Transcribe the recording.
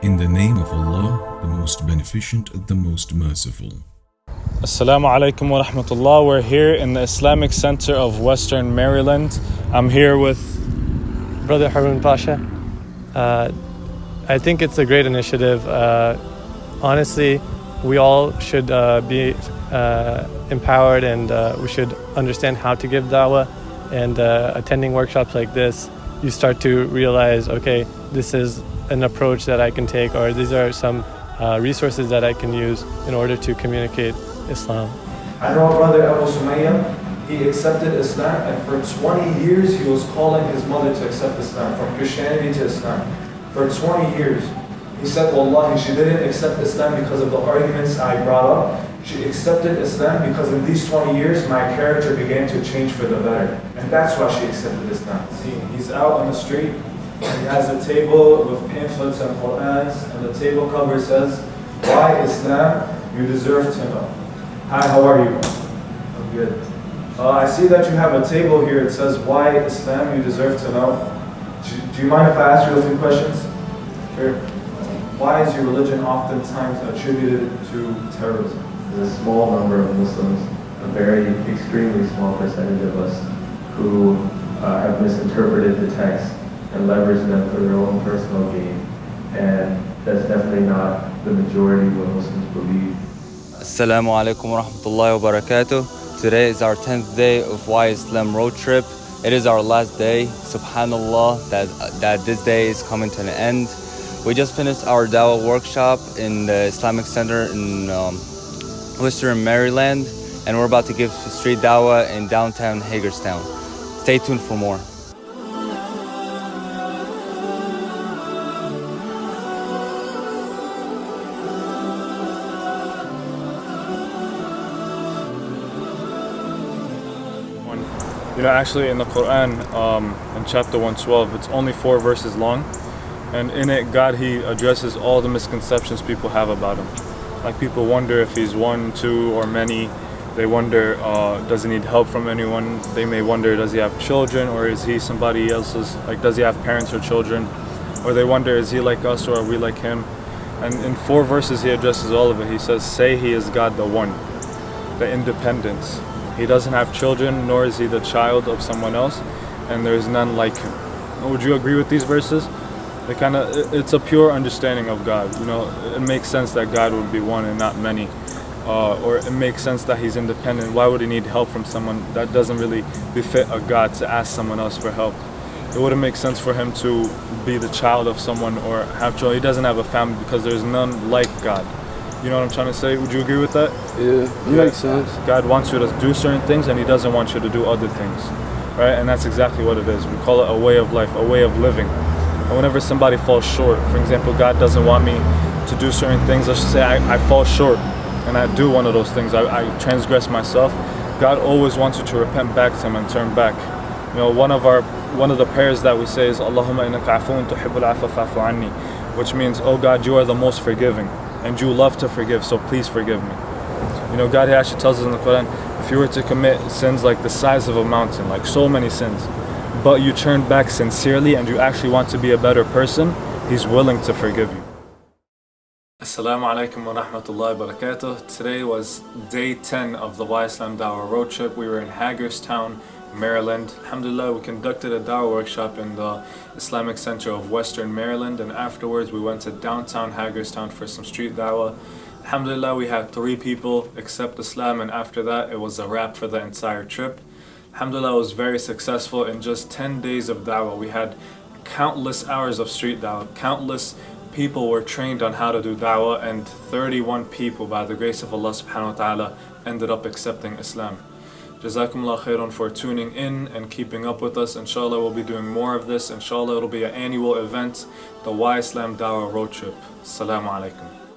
In the name of Allah, the most beneficent, the most merciful. Assalamu alaikum wa rahmatullah. We're here in the Islamic Center of Western Maryland. I'm here with Brother Harun Pasha. I think it's a great initiative. Honestly, we all should be empowered, and we should understand how to give da'wah. And attending workshops like this, you start to realize, okay, this is an approach that I can take, or these are some resources that I can use in order to communicate Islam. I know a brother, Abu Sumayya, he accepted Islam, and for 20 years he was calling his mother to accept Islam, from Christianity to Islam. For 20 years. He said, Wallahi, she didn't accept Islam because of the arguments I brought up. She accepted Islam because in these 20 years, my character began to change for the better. And that's why she accepted Islam. See, he's out on the street, and he has a table with pamphlets and Qur'ans, and the table cover says, "Why Islam? You deserve to know." Hi, how are you? I'm good. I see that you have a table here. It says, "Why Islam? You deserve to know." Do you mind if I ask you a few questions? Sure. Why is your religion oftentimes attributed to terrorism? There's a small number of Muslims, a very extremely small percentage of us, who have misinterpreted the text and leveraged them for their own personal gain. And that's definitely not the majority of what Muslims believe. Assalamu alaikum wa rahmatullahi wa barakatuh. Today is our 10th day of WhyIslam Road Trip. It is our last day. Subhanallah, that this day is coming to an end. We just finished our Dawah workshop in the Islamic Center in Western Maryland, and we're about to give street Dawah in downtown Hagerstown. Stay tuned for more. You know, actually in the Quran, in chapter 112, it's only 4 verses long. And in it, God, He addresses all the misconceptions people have about Him. Like, people wonder if He's one, two, or many. They wonder, does He need help from anyone? They may wonder, does He have children, or is He somebody else's? Like, does He have parents or children? Or they wonder, is He like us, or are we like Him? And in 4 verses, He addresses all of it. He says, say He is God the One, the independence. He doesn't have children, nor is He the child of someone else, and there is none like Him. Would you agree with these verses? It's a pure understanding of God. You know, it makes sense that God would be one and not many, or it makes sense that He's independent. Why would He need help from someone? That doesn't really befit a God to ask someone else for help. It wouldn't make sense for Him to be the child of someone or have children. He doesn't have a family because there's none like God. You know what I'm trying to say? Would you agree with that? Yeah, makes sense. God wants you to do certain things, and He doesn't want you to do other things, right? And that's exactly what it is. We call it a way of life, a way of living. And whenever somebody falls short, for example, God doesn't want me to do certain things. Let's just say I fall short, and I do one of those things. I transgress myself. God always wants you to repent back to Him and turn back. You know, one of the prayers that we say is Allahumma innaka afuun tuhibbul afwa fa'fu anni, which means, oh God, you are the most forgiving, and you love to forgive, so please forgive me. You know, God actually tells us in the Quran, if you were to commit sins like the size of a mountain, like so many sins, but you turn back sincerely and you actually want to be a better person, He's willing to forgive you. Assalamu alaikum wa rahmatullahi wa barakatuh. Today was day 10 of the WhyIslam Dawah Road Trip. We were in Hagerstown, Maryland. Alhamdulillah, we conducted a Dawah workshop in the Islamic Center of Western Maryland, and afterwards we went to downtown Hagerstown for some street Dawah. Alhamdulillah, we had 3 people accept Islam, and after that it was a wrap for the entire trip. Alhamdulillah, it was very successful. In just 10 days of Dawah, we had countless hours of street Dawah. Countless people were trained on how to do Dawah, and 31 people, by the grace of Allah subhanahu wa ta'ala, ended up accepting Islam. Jazakumullah khairan for tuning in and keeping up with us. Inshallah, we'll be doing more of this. Inshallah, it'll be an annual event, the WhyIslam Dawah Road Trip. Assalamu alaikum.